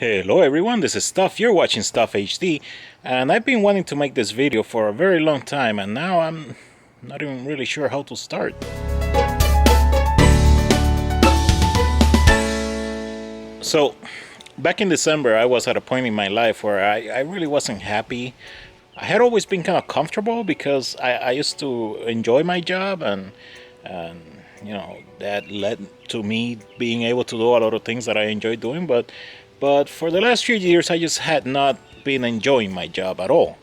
Hello everyone, this is Stuff. You're watching Stuff HD, and I've been wanting to make this video for a very long time, and now I'm not even really sure how to start. So, back in December, I was at a point in my life where I really wasn't happy. I had always been kind of comfortable because I used to enjoy my job, and that led to me being able to do a lot of things that I enjoy doing, but for the last few years, I just had not been enjoying my job at all.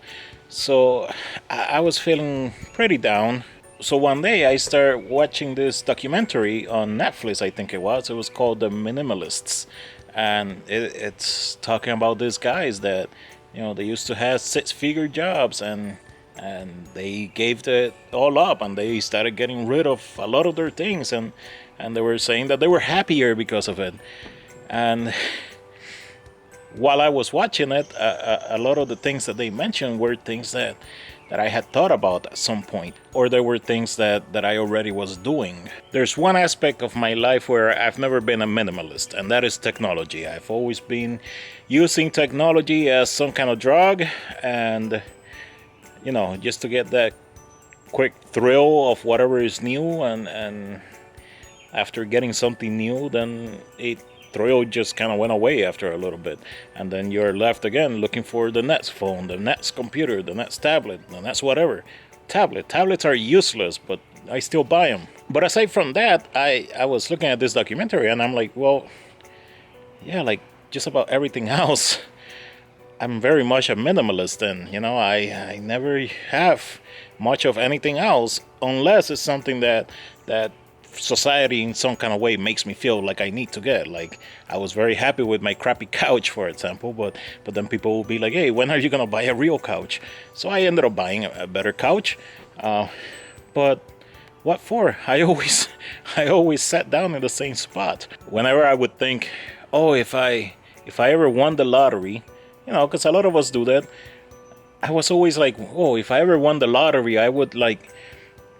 So I was feeling pretty down. So one day I started watching this documentary on Netflix, I think it was. It was called The Minimalists. And it's talking about these guys that, they used to have six-figure jobs and they gave it all up and they started getting rid of a lot of their things. And they were saying that they were happier because of it. And while I was watching it, a lot of the things that they mentioned were things that I had thought about at some point, or there were things that I already was doing. There's one aspect of my life where I've never been a minimalist, and that is technology. I've always been using technology as some kind of drug, and just to get that quick thrill of whatever is new, and after getting something new, then it thrill just kind of went away after a little bit, and then you're left again looking for the next phone, the next computer, the next tablet, the next whatever. Tablets are useless, but I still buy them. But aside from that, I was looking at this documentary and I'm like, well, yeah, like just about everything else, I'm very much a minimalist, and I never have much of anything else unless it's something that society in some kind of way makes me feel like I need to get. Like, I was very happy with my crappy couch, for example, but then people will be like, hey, when are you gonna buy a real couch? So I ended up buying a better couch, but what for? I always sat down in the same spot. Whenever I would think, oh, if I ever won the lottery, because a lot of us do that, I was always like, oh, if I ever won the lottery, I would like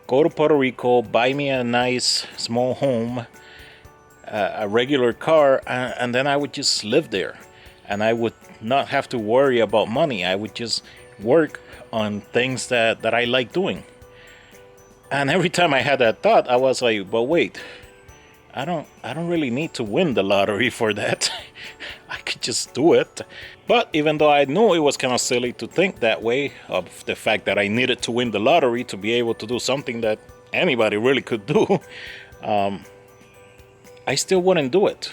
go to Puerto Rico, buy me a nice small home, a regular car, and then I would just live there. And I would not have to worry about money. I would just work on things that I like doing. And every time I had that thought, I was like, but wait, I don't really need to win the lottery for that. I could just do it. But even though I knew it was kind of silly to think that way, of the fact that I needed to win the lottery to be able to do something that anybody really could do, I still wouldn't do it,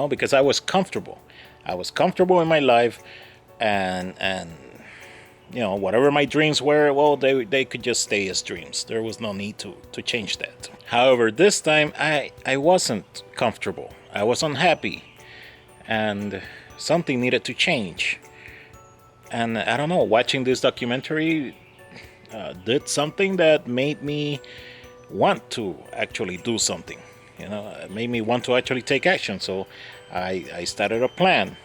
because I was comfortable. I was comfortable in my life, and whatever my dreams were, well, they could just stay as dreams. There was no need to change that. However, this time I wasn't comfortable. I was unhappy, and something needed to change. And I don't know, watching this documentary did something that made me want to actually do something. It made me want to actually take action. So I started a plan,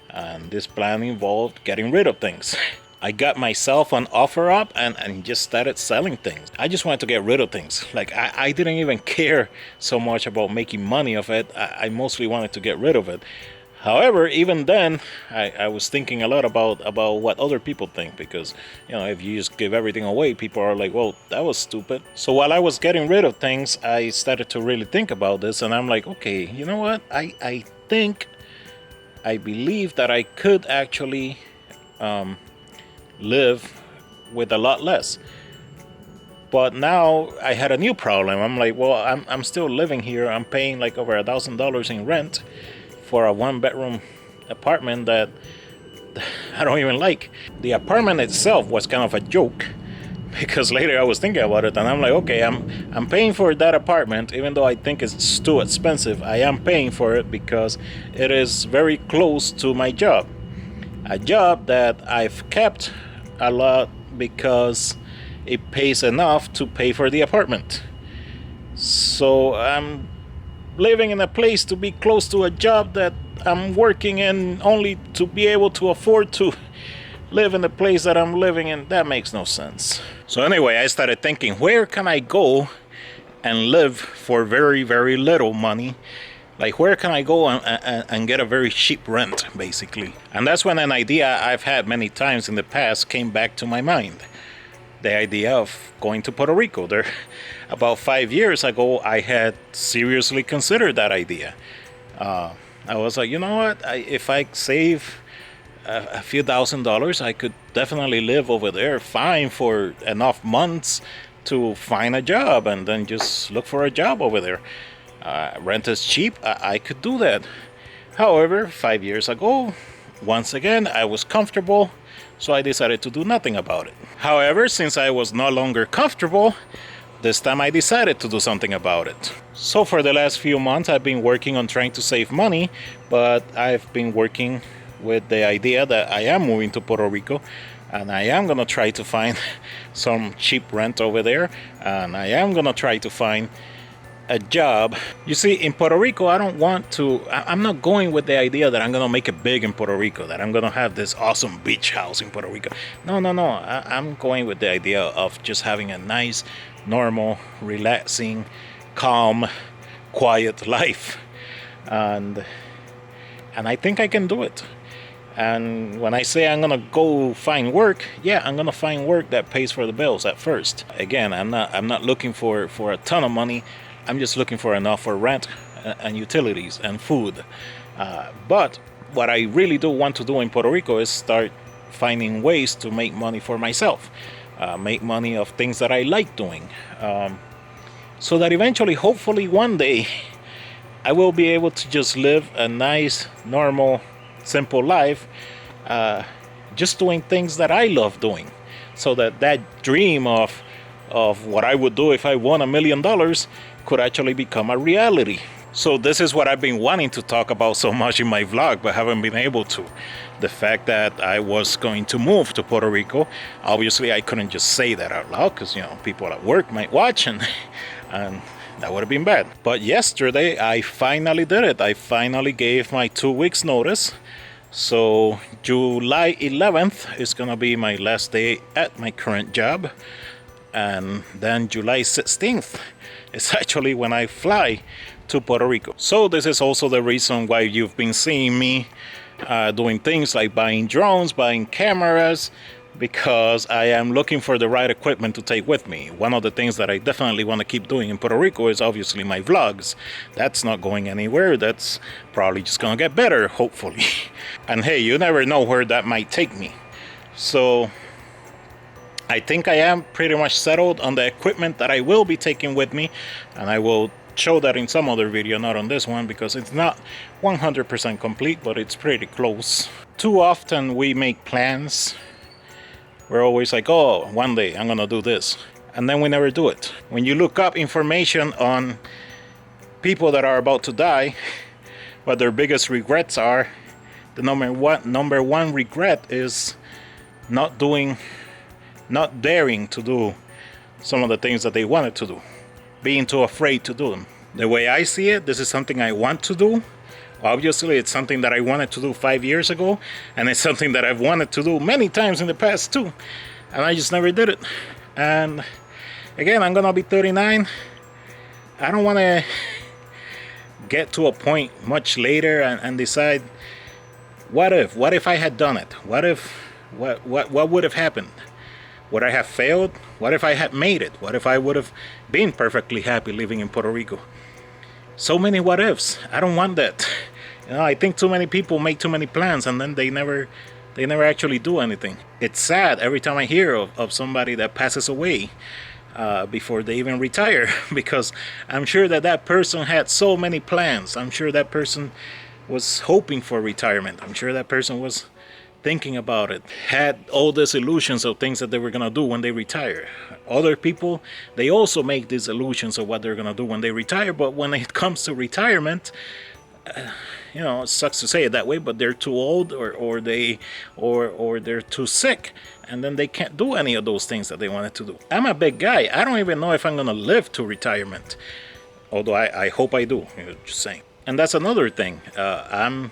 and this plan involved getting rid of things. I got myself an OfferUp and just started selling things. I just wanted to get rid of things. Like, I didn't even care so much about making money of it. I mostly wanted to get rid of it. However, even then, I was thinking a lot about what other people think, because, if you just give everything away, people are like, well, that was stupid. So while I was getting rid of things, I started to really think about this, and I'm like, okay, you know what? I believe that I could actually live with a lot less. But now I had a new problem. I'm like, well, I'm still living here. I'm paying like over $1,000 in rent for a one-bedroom apartment that I don't even like. The apartment itself was kind of a joke, because later I was thinking about it and I'm like, okay, I'm paying for that apartment, even though I think it's too expensive. I am paying for it because it is very close to my job. A job that I've kept a lot because it pays enough to pay for the apartment. So I'm living in a place to be close to a job that I'm working in only to be able to afford to live in the place that I'm living in. That makes no sense. So anyway, I started thinking, where can I go and live for very, very little money? Like, where can I go and get a very cheap rent, basically? And that's when an idea I've had many times in the past came back to my mind. The idea of going to Puerto Rico. There, about 5 years ago, I had seriously considered that idea. I was like, you know what? If I save a few $1,000s, I could definitely live over there fine for enough months to find a job, and then just look for a job over there. Rent is cheap. I could do that. However, 5 years ago, once again, I was comfortable, so I decided to do nothing about it. However, since I was no longer comfortable, this time I decided to do something about it. So for the last few months, I've been working on trying to save money, but I've been working with the idea that I am moving to Puerto Rico, and I am gonna try to find some cheap rent over there, and I am gonna try to find a job. You see, in Puerto Rico, I'm not going with the idea that I'm gonna make it big in Puerto Rico, that I'm gonna have this awesome beach house in Puerto Rico. No. I'm going with the idea of just having a nice, normal, relaxing, calm, quiet life. And I think I can do it. And when I say I'm gonna go find work, yeah, I'm gonna find work that pays for the bills at first. Again, I'm not looking for a ton of money. I'm just looking for enough for rent and utilities and food. But what I really do want to do in Puerto Rico is start finding ways to make money for myself, make money of things that I like doing, so that eventually, hopefully one day, I will be able to just live a nice, normal, simple life, just doing things that I love doing, so that dream of what I would do if I won $1 million could actually become a reality. So this is what I've been wanting to talk about so much in my vlog, but haven't been able to. The fact that I was going to move to Puerto Rico. Obviously, I couldn't just say that out loud, because people at work might watch, and that would have been bad. But yesterday, I finally did it. I finally gave my 2 weeks notice. So July 11th is gonna be my last day at my current job, and then July 16th is actually when I fly to Puerto Rico. So this is also the reason why you've been seeing me doing things like buying drones, buying cameras, because I am looking for the right equipment to take with me. One of the things that I definitely want to keep doing in Puerto Rico is obviously my vlogs. That's not going anywhere. That's probably just gonna get better, hopefully. And hey, you never know where that might take me. So I think I am pretty much settled on the equipment that I will be taking with me, and I will show that in some other video, not on this one, because it's not 100% complete, but it's pretty close. Too often we make plans. We're always like, oh, one day I'm gonna do this, and then we never do it. When you look up information on people that are about to die, what their biggest regrets are, the number one regret is not daring to do some of the things that they wanted to do, being too afraid to do them. The way I see it, this is something I want to do. Obviously, it's something that I wanted to do 5 years ago, and it's something that I've wanted to do many times in the past too, and I just never did it. And again, I'm gonna be 39. I don't want to get to a point much later and decide, what if I had done it? What would have happened? Would I have failed? What if I had made it? What if I would have been perfectly happy living in Puerto Rico? So many what ifs. I don't want that. I think too many people make too many plans, and then they never actually do anything. It's sad every time I hear of somebody that passes away before they even retire, because I'm sure that person had so many plans. I'm sure that person was hoping for retirement. I'm sure that person was thinking about it, had all these illusions of things that they were gonna do when they retire. Other people, they also make these illusions of what they're gonna do when they retire, but when it comes to retirement, it sucks to say it that way, but they're too old, or they're too sick, and then they can't do any of those things that they wanted to do. I'm a big guy. I don't even know if I'm gonna live to retirement, although I hope I do, just saying. And that's another thing. I'm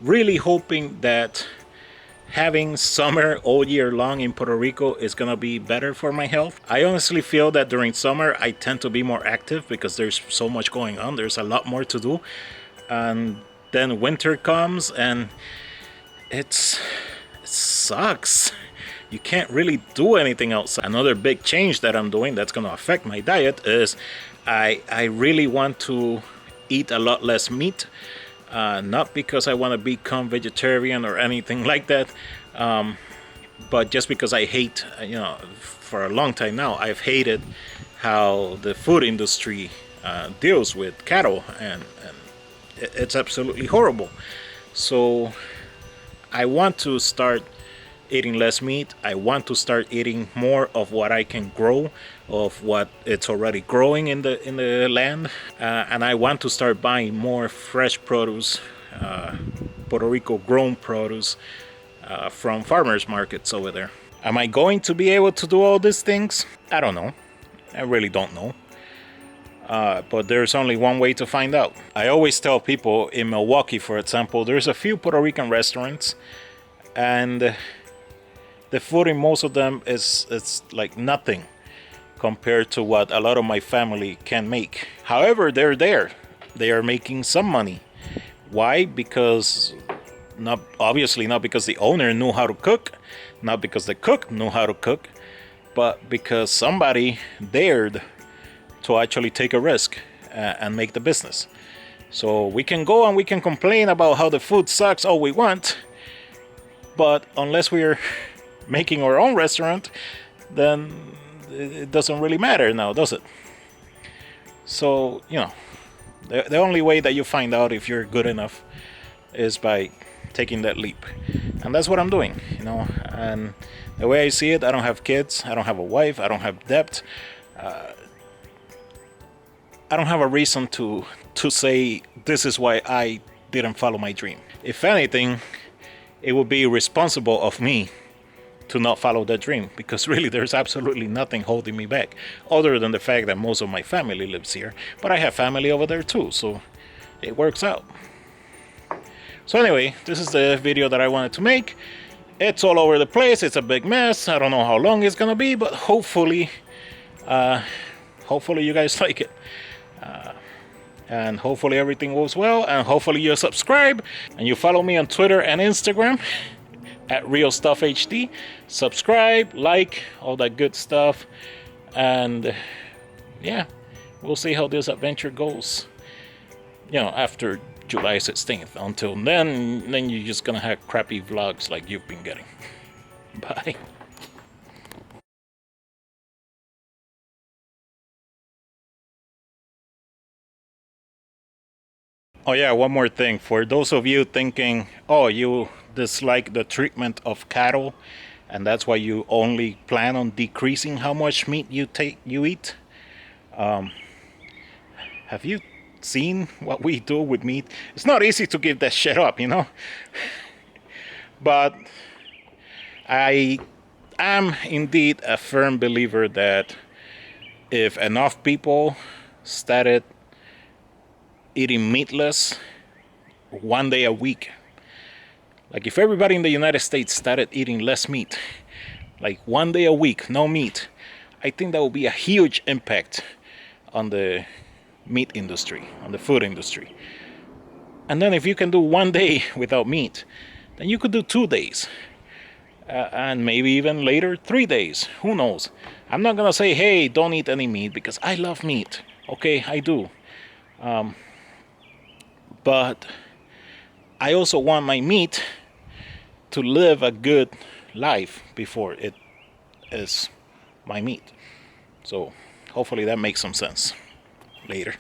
really hoping that having summer all year long in Puerto Rico is gonna be better for my health. I honestly feel that during summer I tend to be more active because there's so much going on. There's a lot more to do. and then winter comes and it sucks. You can't really do anything else. Another big change that I'm doing that's going to affect my diet is I really want to eat a lot less meat. Not because I want to become vegetarian or anything like that, but just because I hate, for a long time now, I've hated how the food industry deals with cattle, and it's absolutely horrible. So I want to start eating less meat. I want to start eating more of what I can grow, of what it's already growing in the land, and I want to start buying more fresh produce, Puerto Rico grown produce, from farmers markets over there. Am I going to be able to do all these things? I don't know. I really don't know. But there's only one way to find out. I always tell people in Milwaukee, for example, there's a few Puerto Rican restaurants, and the food in most of them is like nothing compared to what a lot of my family can make. However, they're there. They are making some money. Why? Because obviously not because the owner knew how to cook, not because the cook knew how to cook, but because somebody dared to actually take a risk and make the business. So we can go and we can complain about how the food sucks all we want, but unless we're making our own restaurant, then it doesn't really matter now, does it? So, the only way that you find out if you're good enough is by taking that leap. And that's what I'm doing, And the way I see it, I don't have kids, I don't have a wife, I don't have debt. I don't have a reason to say this is why I didn't follow my dream. If anything, it would be irresponsible of me to not follow that dream, because really there's absolutely nothing holding me back other than the fact that most of my family lives here, but I have family over there too, so it works out. So anyway, this is the video that I wanted to make. It's all over the place, it's a big mess. I don't know how long it's gonna be, but hopefully you guys like it, and hopefully everything goes well, and hopefully you subscribe and you follow me on Twitter and Instagram at Real Stuff HD. Subscribe, like, all that good stuff, and yeah, we'll see how this adventure goes. After July 16th. Until then you're just gonna have crappy vlogs like you've been getting. Bye. Oh yeah, one more thing. For those of you thinking, oh, you dislike the treatment of cattle, and that's why you only plan on decreasing how much meat you eat. Have you seen what we do with meat? It's not easy to give that shit up, But I am indeed a firm believer that if enough people started eating meatless one day a week, like if everybody in the United States started eating less meat, like one day a week, no meat, I think that would be a huge impact on the meat industry, on the food industry. And then if you can do one day without meat, then you could do 2 days, and maybe even later 3 days. Who knows? I'm not gonna say, hey, don't eat any meat, because I love meat. Okay, I do. But I also want my meat to live a good life before it is my meat. So hopefully that makes some sense. Later.